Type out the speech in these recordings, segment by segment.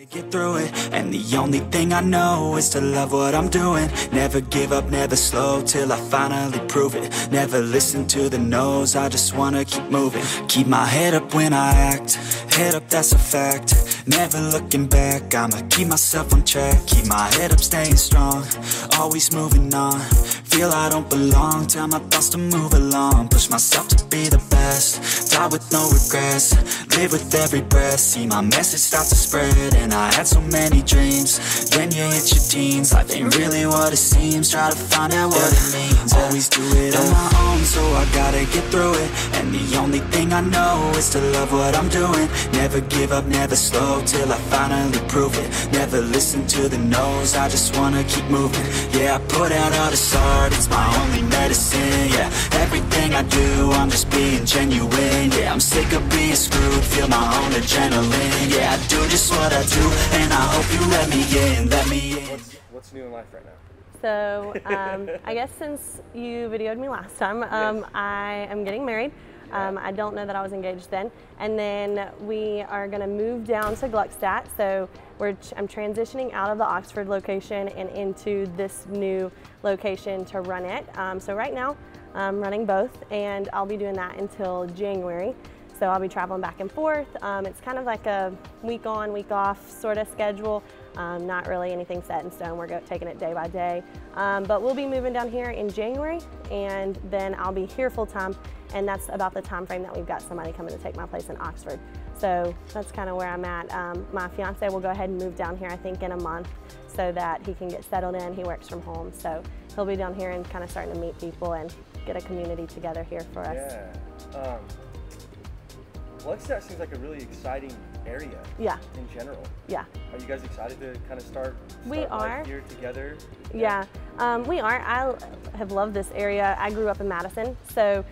Get through it, and the only thing I know is to love what I'm doing. Never give up, never slow, till I finally prove it. Never listen to the no's, I just wanna keep moving. Keep my head up when I act, head up, that's a fact. Never looking back, I'ma keep myself on track. Keep my head up, staying strong, always moving on. Feel I don't belong, tell my thoughts to move along. Push myself to be the best, die with no regrets. Live with every breath, see my message start to spread. And I had so many dreams, then you hit your teens. Life ain't really what it seems, try to find out what it means. Always do it on my own, so I gotta get through it. And the only thing I know is to love what I'm doing. Never give up, never slow, till I finally prove it. Never listen to the no's, I just wanna keep moving. Yeah, I put out all this art, it's my only medicine. Yeah, everything I do, I'm just being genuine. Yeah, I'm sick of being screwed, feel my own adrenaline. Yeah, I do just what I do, and I hope you let me in, let me in. What's new in life right now? So, I guess since you videoed me last time, Yes. I am getting married. I don't know that I was engaged then. And then we are gonna move down to Gluckstadt. So I'm transitioning out of the Oxford location and into this new location to run it. So right now, I'm running both, and I'll be doing that until January. So I'll be traveling back and forth. It's kind of like a week on, week off sort of schedule. Not really anything set in stone. We're taking it day by day. But we'll be moving down here in January, and then I'll be here full time. And that's about the time frame that we've got somebody coming to take my place in Oxford. So that's kind of where I'm at. My fiance will go ahead and move down here, I think, in a month, so that he can get settled in. He works from home, so he'll be down here and kind of starting to meet people and get a community together here for us. Yeah. Gluckstadt seems like a really exciting area. Yeah. In general. Yeah. Are you guys excited to kind of start life here together? Yeah, we are. I have loved this area. I grew up in Madison, so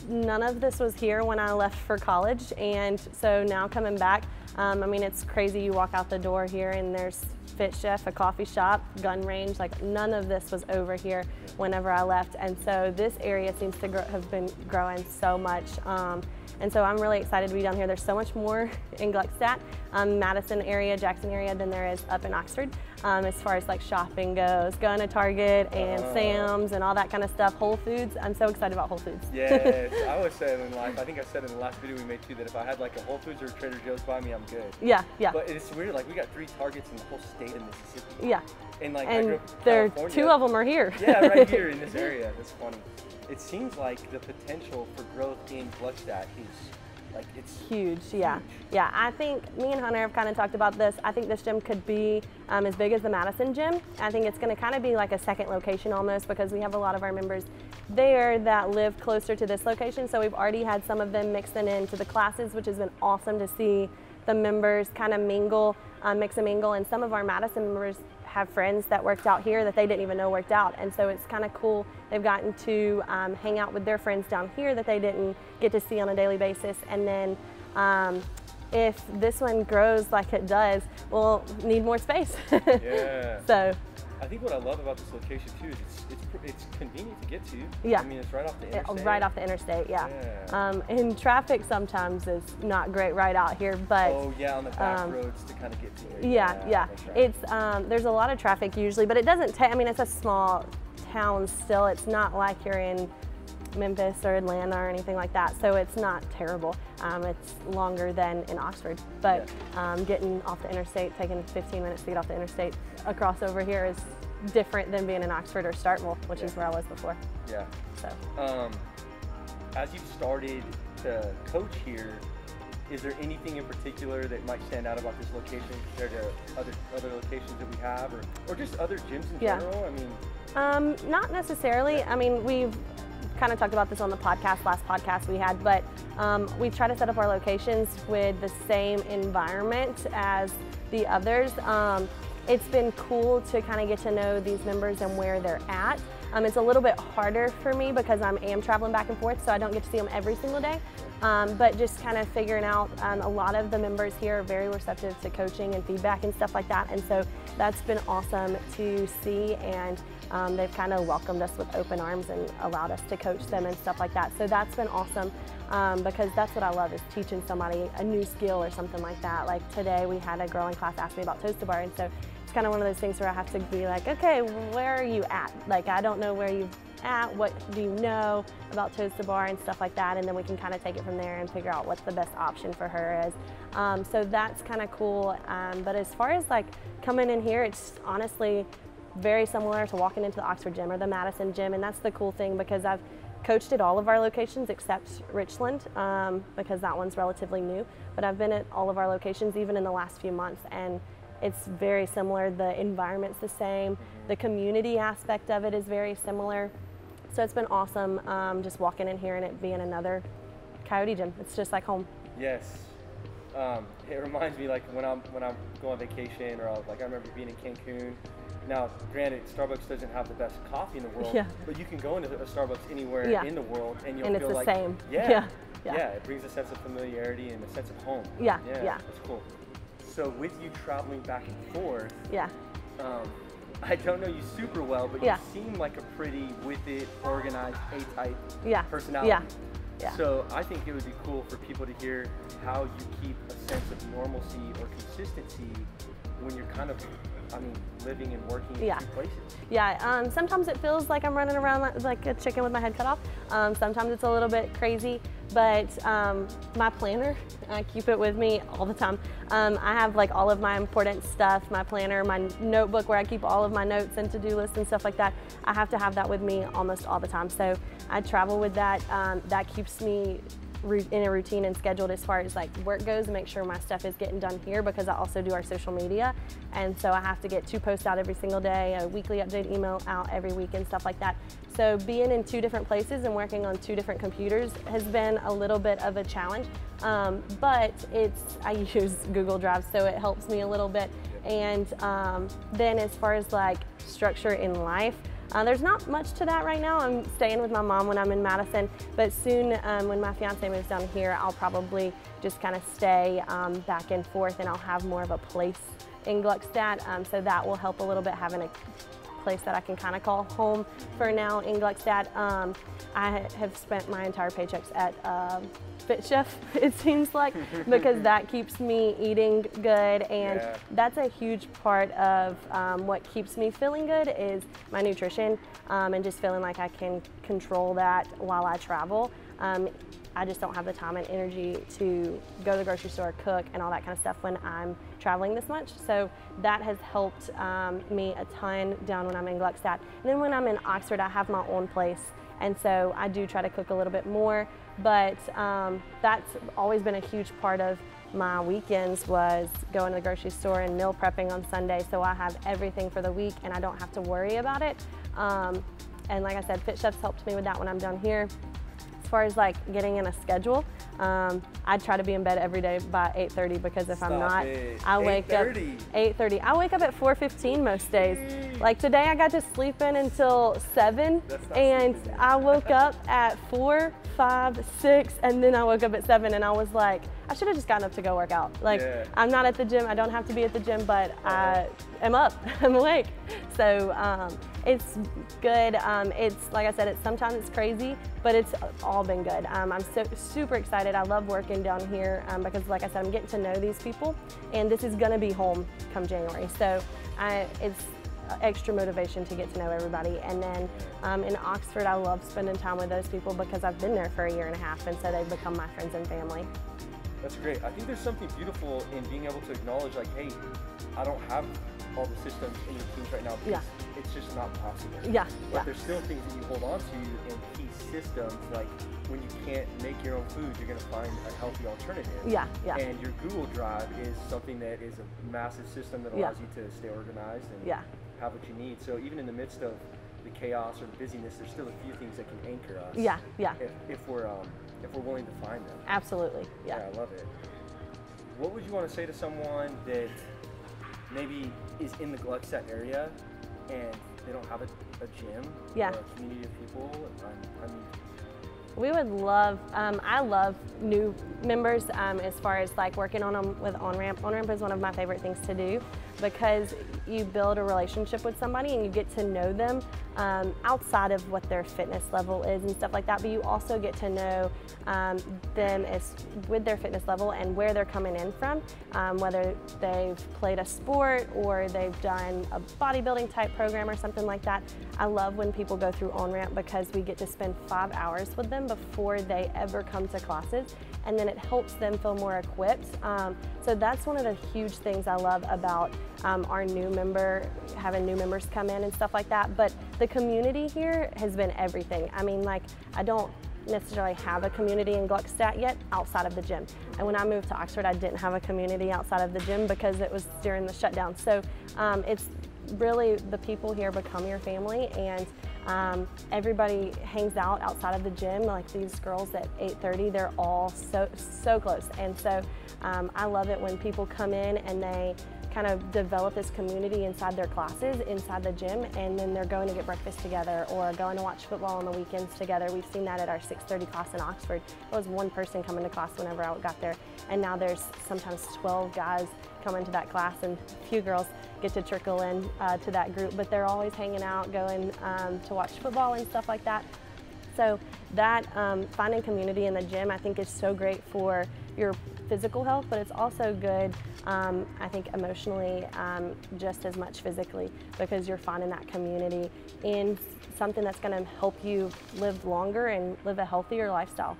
none of this was here when I left for college, and so now coming back, I mean, it's crazy. You walk out the door here and there's Fit Chef, a coffee shop, gun range. Like, none of this was over here whenever I left, and so this area seems to have been growing so much. And so I'm really excited to be down here. There's so much more in Gluckstadt, Madison area, Jackson area, than there is up in Oxford. As far as like shopping goes, going to Target and Sam's and all that kind of stuff. Whole Foods, I'm so excited about Whole Foods. Yes, I always say in life, I think I said in the last video we made too, that if I had like a Whole Foods or a Trader Joe's by me, I'm good. Yeah, yeah. But it's weird, like we got 3 Targets in the whole state of Mississippi. Yeah. And like and there, 2 of them are here. Yeah, right here in this area. That's funny. It seems like the potential for growth in Gluckstadt is like, it's huge. Yeah, yeah. I think me and Hunter have kind of talked about this. I think this gym could be as big as the Madison gym. I think it's going to kind of be like a second location almost, because we have a lot of our members there that live closer to this location. So we've already had some of them mixing into the classes, which has been awesome to see the members kind of mingle, mix and mingle. And some of our Madison members have friends that worked out here that they didn't even know worked out, and so it's kind of cool. They've gotten to hang out with their friends down here that they didn't get to see on a daily basis. And then if this one grows like it does, we'll need more space. Yeah. So I think what I love about this location too is it's convenient to get to. Yeah. I mean, it's right off the interstate. Right off the interstate, yeah. And traffic sometimes is not great right out here, but oh yeah, on the back roads to kind of get to it. Yeah, yeah. Right. It's there's a lot of traffic usually, but it doesn't take. I mean, it's a small town still. It's not like you're in Memphis or Atlanta or anything like that, so it's not terrible. It's longer than in Oxford, but getting off the interstate, taking 15 minutes to get off the interstate across over here is different than being in Oxford or Starkville, which is where I was before. Yeah. So, as you've started to coach here, is there anything in particular that might stand out about this location compared to other locations that we have, or just other gyms in general? I mean, not necessarily. I mean, we've kind of talked about this on the last podcast we had, but we try to set up our locations with the same environment as the others. It's been cool to kind of get to know these members and where they're at. It's a little bit harder for me because I am traveling back and forth, so I don't get to see them every single day. But just kind of figuring out, a lot of the members here are very receptive to coaching and feedback and stuff like that, and so that's been awesome to see, and they've kind of welcomed us with open arms and allowed us to coach them and stuff like that. So that's been awesome, because that's what I love, is teaching somebody a new skill or something like that. Like today we had a girl in class ask me about Toast Bar, and so it's kind of one of those things where I have to be like, okay, where are you at? Like, I don't know where you're at, what do you know about Toast Bar and stuff like that, and then we can kind of take it from there and figure out what the best option for her is. So that's kind of cool, but as far as like coming in here, it's honestly very similar to walking into the Oxford gym or the Madison gym, and that's the cool thing, because I've coached at all of our locations except Richland, because that one's relatively new, but I've been at all of our locations even in the last few months, and it's very similar. The environment's the same, the community aspect of it is very similar, so it's been awesome, just walking in here and it being another Coyote gym. It's just like home. Yes. It reminds me, like when I'm going on vacation, or like I remember being in Cancun. Now, granted, Starbucks doesn't have the best coffee in the world, but you can go into a Starbucks anywhere in the world, and you'll feel like, same. Yeah, it brings a sense of familiarity and a sense of home. Yeah. That's cool. So with you traveling back and forth, I don't know you super well, but you seem like a pretty with it, organized, A-type personality. Yeah. So I think it would be cool for people to hear how you keep a sense of normalcy or consistency when you're kind of, living and working in two places. Yeah, sometimes it feels like I'm running around like a chicken with my head cut off. Sometimes it's a little bit crazy, but my planner, I keep it with me all the time. I have like all of my important stuff, my planner, my notebook where I keep all of my notes and to-do lists and stuff like that. I have to have that with me almost all the time. So I travel with that. That keeps me in a routine and scheduled as far as like work goes, and make sure my stuff is getting done here, because I also do our social media, and so I have to get 2 posts out every single day, a weekly update email out every week and stuff like that. So being in 2 different places and working on 2 different computers has been a little bit of a challenge, but I use Google Drive, so it helps me a little bit. And then as far as like structure in life, there's not much to that right now. I'm staying with my mom when I'm in Madison, but soon when my fiance moves down here, I'll probably just kind of stay back and forth, and I'll have more of a place in Gluckstadt, so that will help a little bit, having a place that I can kind of call home for now in Gluckstadt. I have spent my entire paychecks at Fit Chef, it seems like, because that keeps me eating good, and that's a huge part of what keeps me feeling good is my nutrition, and just feeling like I can control that while I travel. I just don't have the time and energy to go to the grocery store, cook, and all that kind of stuff when I'm traveling this much. So that has helped me a ton down when I'm in Gluckstadt. And then when I'm in Oxford, I have my own place, and so I do try to cook a little bit more, but that's always been a huge part of my weekends, was going to the grocery store and meal prepping on Sunday, so I have everything for the week and I don't have to worry about it. And like I said, Fit Chef's helped me with that when I'm down here. As far as like getting in a schedule, I try to be in bed every day by 8:30, because if I'm not, I wake up 8:30. I wake up at 4:15 most days. Like today I got to sleep in until 7, and I woke up at 4, 5, 6, and then I woke up at 7, and I was like, I should have just gotten up to go work out. Like I'm not at the gym, I don't have to be at the gym, but I am up, I'm awake. So it's good. It's like I said, sometimes it's crazy, but it's all been good. I'm super excited. I love working down here because, like I said, I'm getting to know these people, and this is going to be home come January. So it's extra motivation to get to know everybody. And then in Oxford, I love spending time with those people because I've been there for a year and a half, and so they've become my friends and family. That's great. I think there's something beautiful in being able to acknowledge, like, hey, I don't have all the systems in your teams right now because it's just not possible. But there's still things that you hold on to in key systems, like when you can't make your own food, you're going to find a healthy alternative. And your Google Drive is something that is a massive system that allows you to stay organized and have what you need. So even in the midst of the chaos or the busyness, there's still a few things that can anchor us. If we're willing to find them. Absolutely. Yeah, I love it. What would you want to say to someone that maybe is in the Gluckstadt area and they don't have a gym, Yeah. or a community of people. I mean, We would love, I love new members as far as like working on them with on-ramp. On-ramp is one of my favorite things to do because you build a relationship with somebody and you get to know them outside of what their fitness level is and stuff like that, but you also get to know them as with their fitness level and where they're coming in from, whether they've played a sport or they've done a bodybuilding type program or something like that. I love when people go through on-ramp because we get to spend 5 hours with them before they ever come to classes, and then it helps them feel more equipped. So that's one of the huge things I love about our having new members come in and stuff like that. But the community here has been everything. I mean, like, I don't necessarily have a community in Gluckstadt yet outside of the gym. And when I moved to Oxford, I didn't have a community outside of the gym because it was during the shutdown. So it's really, the people here become your family, and everybody hangs out outside of the gym. Like these girls at 8:30, they're all so close. And so I love it when people come in and they kind of develop this community inside their classes, inside the gym, and then they're going to get breakfast together or going to watch football on the weekends together. We've seen that at our 6:30 class in Oxford. It was one person coming to class whenever I got there, and now there's sometimes 12 guys coming to that class, and a few girls get to trickle in to that group, but they're always hanging out, going to watch football and stuff like that. So that finding community in the gym, I think, is so great for your physical health, but it's also good, I think, emotionally, just as much physically, because you're finding that community in something that's going to help you live longer and live a healthier lifestyle.